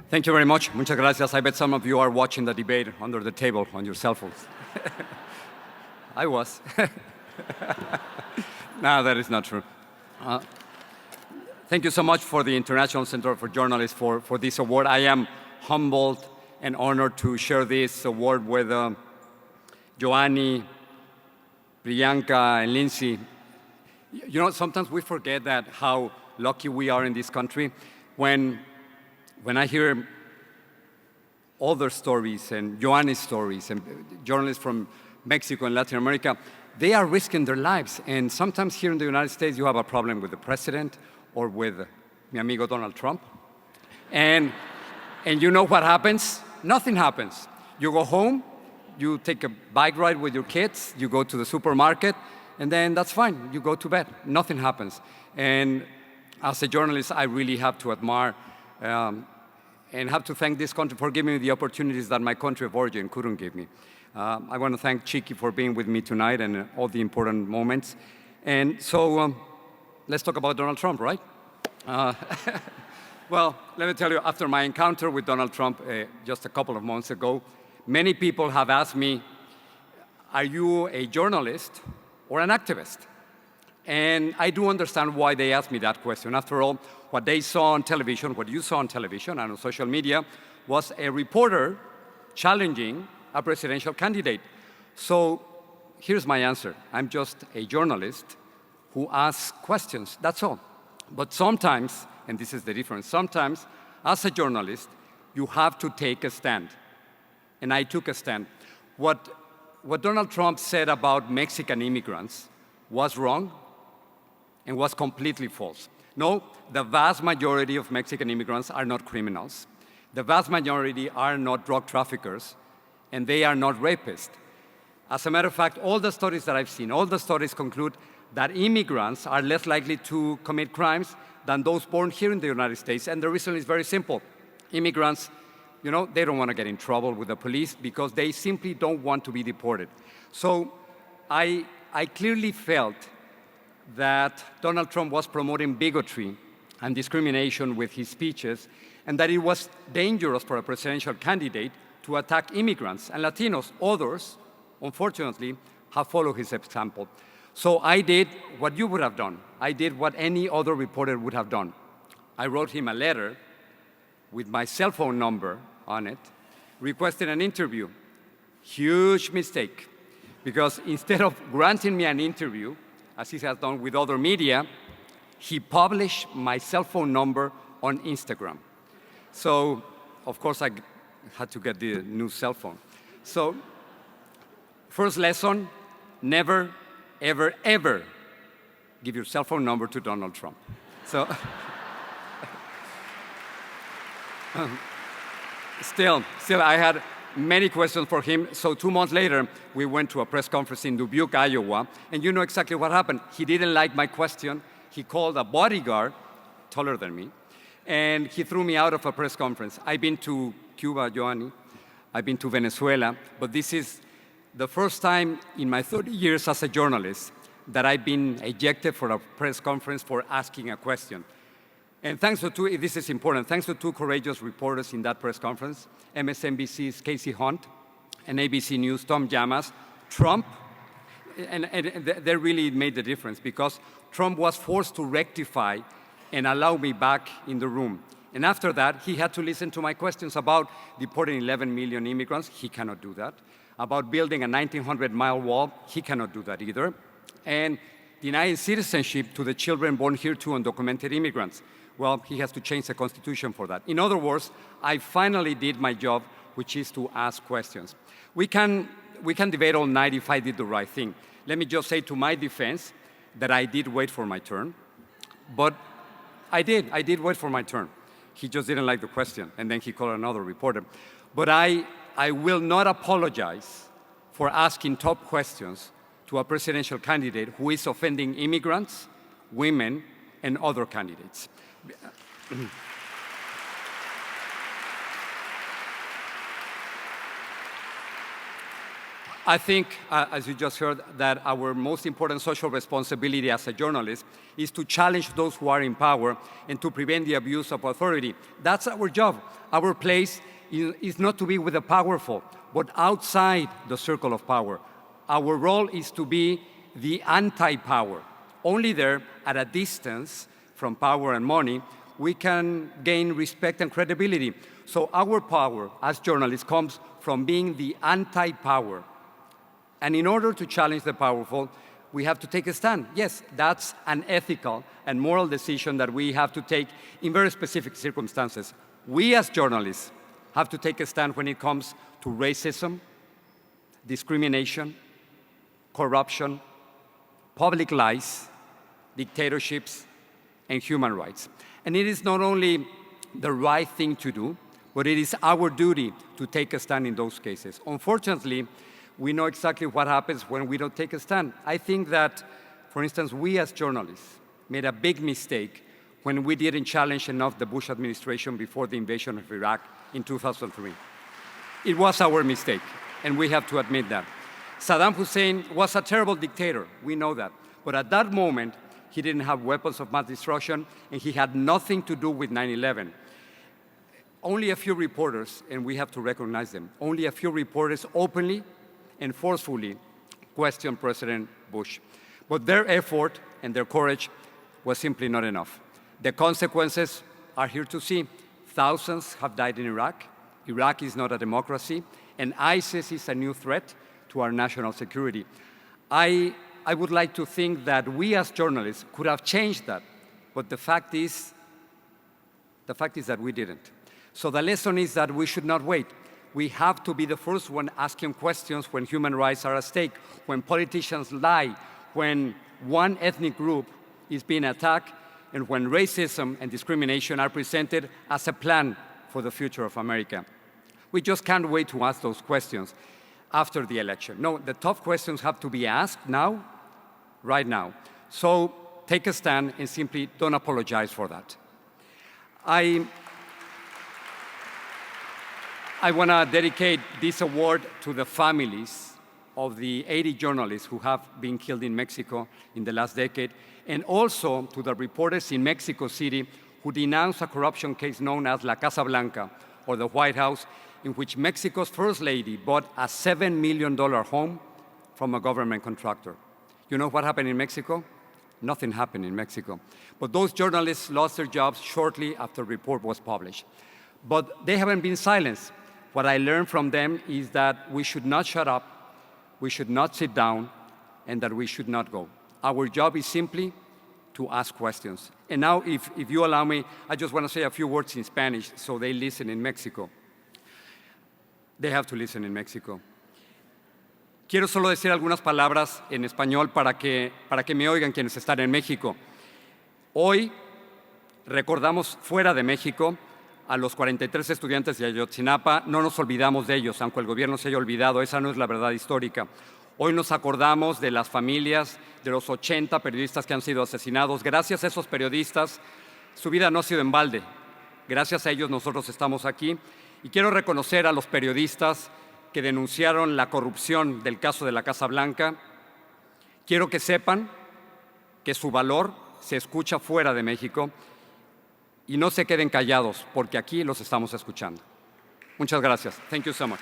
Thank you very much. Muchas gracias. I bet some of you are watching the debate under the table on your cell phones. I was. No, that is not true. Thank you so much for the International Center for Journalists for this award. I am humbled and honored to share this award with Joanny, Priyanka, and Lindsay. You know, sometimes we forget that how lucky we are in this country. When I hear all their stories and Joanny's stories and journalists from Mexico and Latin America, they are risking their lives. And sometimes here in the United States, you have a problem with the president or with mi amigo Donald Trump. And you know what happens? Nothing happens. You go home, you take a bike ride with your kids, you go to the supermarket, and then that's fine. You go to bed. Nothing happens. And as a journalist, I really have to admire and have to thank this country for giving me the opportunities that my country of origin couldn't give me. I want to thank Chiki for being with me tonight and all the important moments. And so let's talk about Donald Trump, right? Well, let me tell you, after my encounter with Donald Trump just a couple of months ago, many people have asked me, are you a journalist or an activist? And I do understand why they asked me that question. After all, what they saw on television, what you saw on television and on social media, was a reporter challenging a presidential candidate. So here's my answer. I'm just a journalist who asks questions, that's all. But sometimes, and this is the difference, sometimes as a journalist, you have to take a stand. And I took a stand. What Donald Trump said about Mexican immigrants was wrong and was completely false. No, the vast majority of Mexican immigrants are not criminals. The vast majority are not drug traffickers, and they are not rapists. As a matter of fact, all the studies that I've seen, all the studies conclude that immigrants are less likely to commit crimes than those born here in the United States, and the reason is very simple. Immigrants, you know, they don't want to get in trouble with the police because they simply don't want to be deported. So I clearly felt that Donald Trump was promoting bigotry and discrimination with his speeches, and that it was dangerous for a presidential candidate to attack immigrants and Latinos. Others, unfortunately, have followed his example. So I did what you would have done. I did what any other reporter would have done. I wrote him a letter with my cell phone number on it, requesting an interview. Huge mistake, because instead of granting me an interview, as he has done with other media, he published my cell phone number on Instagram. So, of course, I had to get the new cell phone. So, first lesson, never, ever, ever give your cell phone number to Donald Trump. So, still, I had many questions for him. So 2 months later, we went to a press conference in Dubuque, Iowa, and you know exactly what happened. He didn't like my question. He called a bodyguard, taller than me, and he threw me out of a press conference. I've been to Cuba, Joanny. I've been to Venezuela, but this is the first time in my 30 years as a journalist that I've been ejected for a press conference for asking a question. And thanks to two, this is important, thanks to two courageous reporters in that press conference, MSNBC's Casey Hunt and ABC News' Tom Llamas, Trump, and they really made the difference because Trump was forced to rectify and allow me back in the room. And after that, he had to listen to my questions about deporting 11 million immigrants. He cannot do that. About building a 1,900-mile wall. He cannot do that either. And denying citizenship to the children born here to undocumented immigrants. Well, he has to change the Constitution for that. In other words, I finally did my job, which is to ask questions. We can debate all night if I did the right thing. Let me just say to my defense that I did wait for my turn, but I did wait for my turn. He just didn't like the question, and then he called another reporter. But I will not apologize for asking tough questions to a presidential candidate who is offending immigrants, women, and other candidates. I think, as you just heard, that our most important social responsibility as a journalist is to challenge those who are in power and to prevent the abuse of authority. That's our job. Our place is not to be with the powerful, but outside the circle of power. Our role is to be the anti-power. Only there, at a distance from power and money, we can gain respect and credibility. So our power as journalists comes from being the anti-power. And in order to challenge the powerful, we have to take a stand. Yes, that's an ethical and moral decision that we have to take in very specific circumstances. We as journalists have to take a stand when it comes to racism, discrimination, corruption, public lies, dictatorships, and human rights. And it is not only the right thing to do, but it is our duty to take a stand in those cases. Unfortunately, we know exactly what happens when we don't take a stand. I think that, for instance, we as journalists made a big mistake when we didn't challenge enough the Bush administration before the invasion of Iraq in 2003. It was our mistake, and we have to admit that. Saddam Hussein was a terrible dictator, we know that. But at that moment, he didn't have weapons of mass destruction, and he had nothing to do with 9/11. Only a few reporters, and we have to recognize them, only a few reporters openly and forcefully questioned President Bush. But their effort and their courage was simply not enough. The consequences are here to see. Thousands have died in Iraq. Iraq is not a democracy, and ISIS is a new threat to our national security. I would like to think that we as journalists could have changed that, but the fact is that we didn't. So the lesson is that we should not wait. We have to be the first one asking questions when human rights are at stake, when politicians lie, when one ethnic group is being attacked, and when racism and discrimination are presented as a plan for the future of America. We just can't wait to ask those questions after the election. No, the tough questions have to be asked now, right now. So take a stand and simply don't apologize for that. I want to dedicate this award to the families of the 80 journalists who have been killed in Mexico in the last decade, and also to the reporters in Mexico City who denounced a corruption case known as La Casa Blanca, or the White House, in which Mexico's First Lady bought a $7 million home from a government contractor. You know what happened in Mexico? Nothing happened in Mexico. But those journalists lost their jobs shortly after the report was published. But they haven't been silenced. What I learned from them is that we should not shut up, we should not sit down, and that we should not go. Our job is simply to ask questions. And now, if you allow me, I just want to say a few words in Spanish so they listen in Mexico. They have to listen in Mexico. Quiero solo decir algunas palabras en español para que me oigan quienes están en México. Hoy recordamos fuera de México a los 43 estudiantes de Ayotzinapa. No nos olvidamos de ellos, aunque el gobierno se haya olvidado. Esa no es la verdad histórica. Hoy nos acordamos de las familias de los 80 periodistas que han sido asesinados. Gracias a esos periodistas, su vida no ha sido en balde. Gracias a ellos nosotros estamos aquí. Y quiero reconocer a los periodistas que denunciaron la corrupción del caso de la Casa Blanca. Quiero que sepan que su valor se escucha fuera de México y no se queden callados, porque aquí los estamos escuchando. Muchas gracias. Thank you so much.